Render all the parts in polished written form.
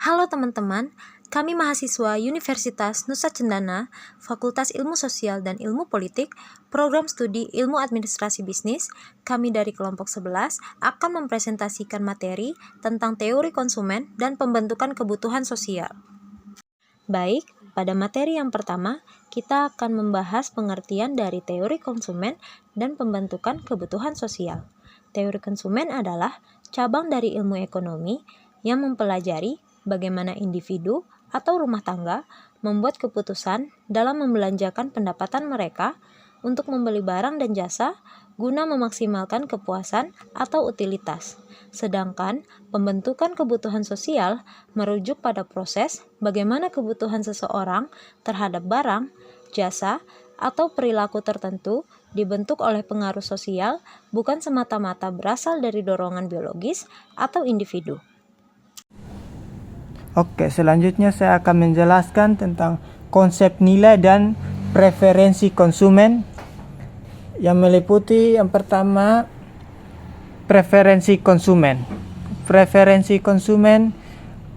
Halo teman-teman, kami mahasiswa Universitas Nusa Cendana, Fakultas Ilmu Sosial dan Ilmu Politik, Program Studi Ilmu Administrasi Bisnis. Kami dari kelompok 11 akan mempresentasikan materi tentang teori konsumen dan pembentukan kebutuhan sosial. Baik, pada materi yang pertama, kita akan membahas pengertian dari teori konsumen dan pembentukan kebutuhan sosial. Teori konsumen adalah cabang dari ilmu ekonomi yang mempelajari bagaimana individu atau rumah tangga membuat keputusan dalam membelanjakan pendapatan mereka untuk membeli barang dan jasa guna memaksimalkan kepuasan atau utilitas. Sedangkan pembentukan kebutuhan sosial merujuk pada proses bagaimana kebutuhan seseorang terhadap barang, jasa, atau perilaku tertentu dibentuk oleh pengaruh sosial bukan semata-mata berasal dari dorongan biologis atau individu. Oke, selanjutnya saya akan menjelaskan tentang konsep nilai dan preferensi konsumen yang meliputi yang pertama preferensi konsumen. Preferensi konsumen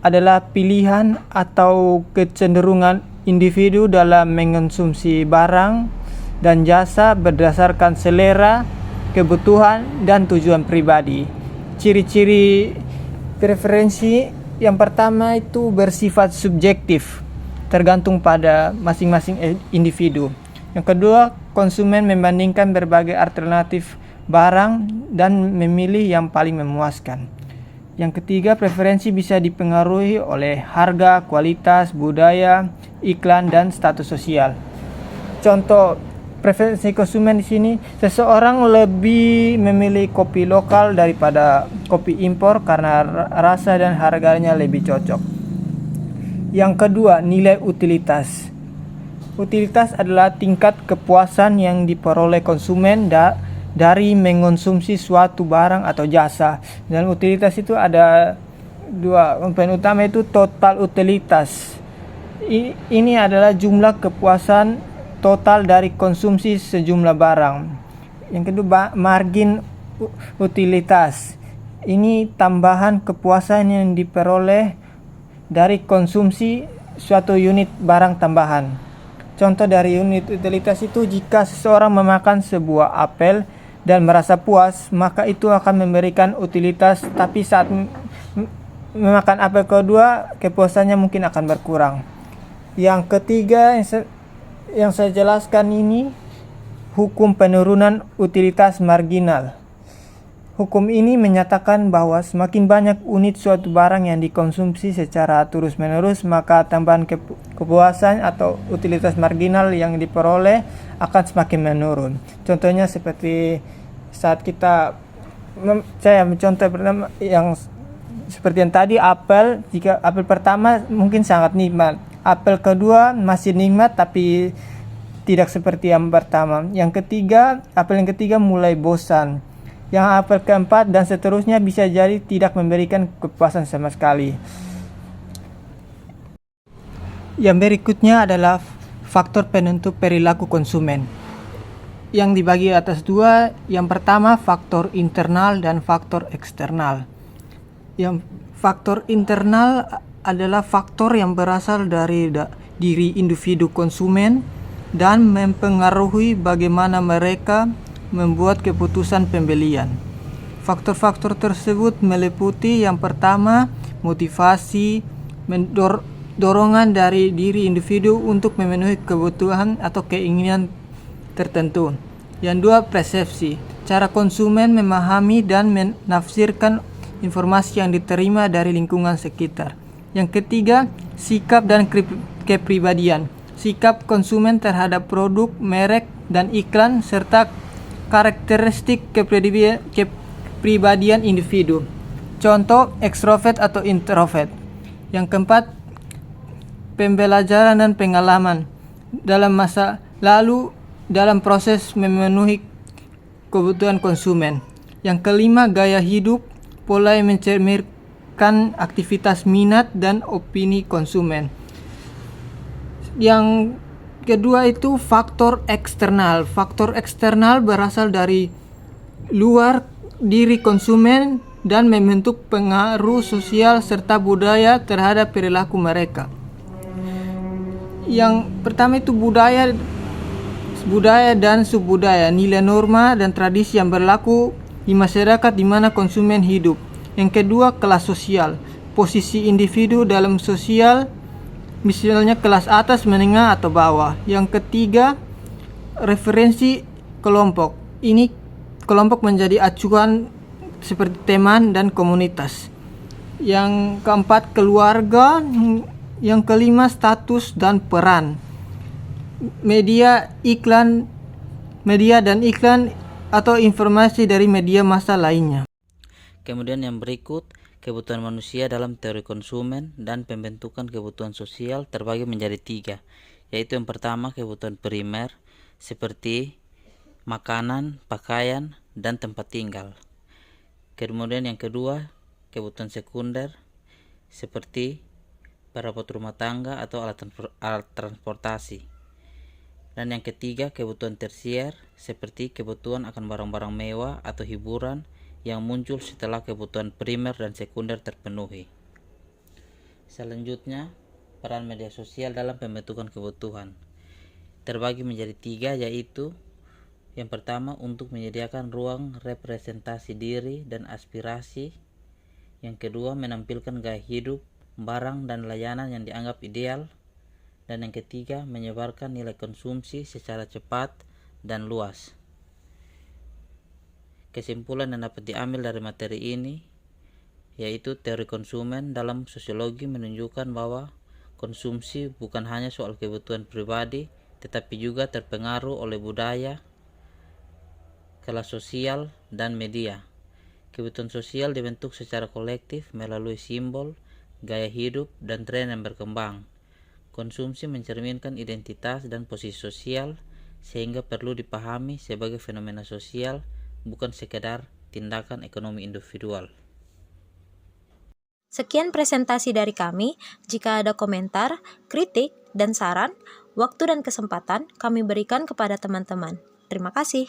adalah pilihan atau kecenderungan individu dalam mengonsumsi barang dan jasa berdasarkan selera, kebutuhan, dan tujuan pribadi. Ciri-ciri preferensi yang pertama itu bersifat subjektif, tergantung pada masing-masing individu. Yang kedua, konsumen membandingkan berbagai alternatif barang dan memilih yang paling memuaskan. Yang ketiga, preferensi bisa dipengaruhi oleh harga, kualitas, budaya, iklan, dan status sosial. Contoh preferensi konsumen di sini, seseorang lebih memilih kopi lokal daripada kopi impor karena rasa dan harganya lebih cocok. Yang kedua, nilai utilitas. Utilitas adalah tingkat kepuasan yang diperoleh konsumen dari mengonsumsi suatu barang atau jasa. Dan utilitas itu ada dua komponen utama, itu total utilitas. Ini adalah jumlah kepuasan total dari konsumsi sejumlah barang. Yang kedua, margin utilitas. Ini tambahan kepuasan yang diperoleh dari konsumsi suatu unit barang tambahan. Contoh dari unit utilitas itu, jika seseorang memakan sebuah apel dan merasa puas, maka itu akan memberikan utilitas, tapi saat memakan apel kedua, kepuasannya mungkin akan berkurang. Yang ketiga yang saya jelaskan ini, hukum penurunan utilitas marginal. Hukum ini menyatakan bahwa semakin banyak unit suatu barang yang dikonsumsi secara terus-menerus, maka tambahan kepuasan atau utilitas marginal yang diperoleh akan semakin menurun. Contohnya seperti saat saya mencontoh pertama yang seperti yang tadi, apel. Jika apel pertama mungkin sangat nikmat, apel kedua masih nikmat tapi tidak seperti yang pertama. Apel yang ketiga mulai bosan. Yang apel keempat dan seterusnya bisa jadi tidak memberikan kepuasan sama sekali. Yang berikutnya adalah faktor penentu perilaku konsumen, yang dibagi atas dua. Yang pertama, faktor internal dan faktor eksternal. Yang faktor internal adalah faktor yang berasal dari diri individu konsumen dan mempengaruhi bagaimana mereka membuat keputusan pembelian. Faktor-faktor tersebut meliputi yang pertama, motivasi, dorongan dari diri individu untuk memenuhi kebutuhan atau keinginan tertentu. Yang dua, persepsi, cara konsumen memahami dan menafsirkan informasi yang diterima dari lingkungan sekitar. Yang ketiga, sikap dan kepribadian, sikap konsumen terhadap produk, merek, dan iklan, serta karakteristik kepribadian individu. Contoh, ekstrovert atau introvert. Yang keempat, pembelajaran dan pengalaman dalam masa lalu dalam proses memenuhi kebutuhan konsumen. Yang kelima, gaya hidup, pola yang mencerminkan aktivitas minat dan opini konsumen. Yang kedua itu faktor eksternal. Faktor eksternal berasal dari luar diri konsumen dan membentuk pengaruh sosial serta budaya terhadap perilaku mereka. Yang pertama itu budaya dan subbudaya, nilai norma dan tradisi yang berlaku di masyarakat di mana konsumen hidup. Yang kedua, kelas sosial, posisi individu dalam sosial, misalnya kelas atas, menengah, atau bawah. Yang ketiga, referensi kelompok. Ini kelompok menjadi acuan seperti teman dan komunitas. Yang keempat, keluarga. Yang kelima, status dan peran. Media dan iklan atau informasi dari media massa lainnya. Kemudian yang berikut, kebutuhan manusia dalam teori konsumen dan pembentukan kebutuhan sosial terbagi menjadi 3, yaitu yang pertama kebutuhan primer seperti makanan, pakaian, dan tempat tinggal. Kemudian yang kedua, kebutuhan sekunder seperti perabot rumah tangga atau alat transportasi. Dan yang ketiga, kebutuhan tersier seperti kebutuhan akan barang-barang mewah atau hiburan yang muncul setelah kebutuhan primer dan sekunder terpenuhi. Selanjutnya, peran media sosial dalam pembentukan kebutuhan terbagi menjadi 3, yaitu yang pertama, untuk menyediakan ruang representasi diri dan aspirasi. Yang kedua, menampilkan gaya hidup, barang dan layanan yang dianggap ideal. Dan yang ketiga, menyebarkan nilai konsumsi secara cepat dan luas. Kesimpulan yang dapat diambil dari materi ini yaitu teori konsumen dalam sosiologi menunjukkan bahwa konsumsi bukan hanya soal kebutuhan pribadi, tetapi juga terpengaruh oleh budaya, kelas sosial, dan media. Kebutuhan sosial dibentuk secara kolektif melalui simbol, gaya hidup, dan tren yang berkembang. Konsumsi mencerminkan identitas dan posisi sosial, sehingga perlu dipahami sebagai fenomena sosial, bukan sekedar tindakan ekonomi individual. Sekian presentasi dari kami. Jika ada komentar, kritik, dan saran, waktu dan kesempatan kami berikan kepada teman-teman. Terima kasih.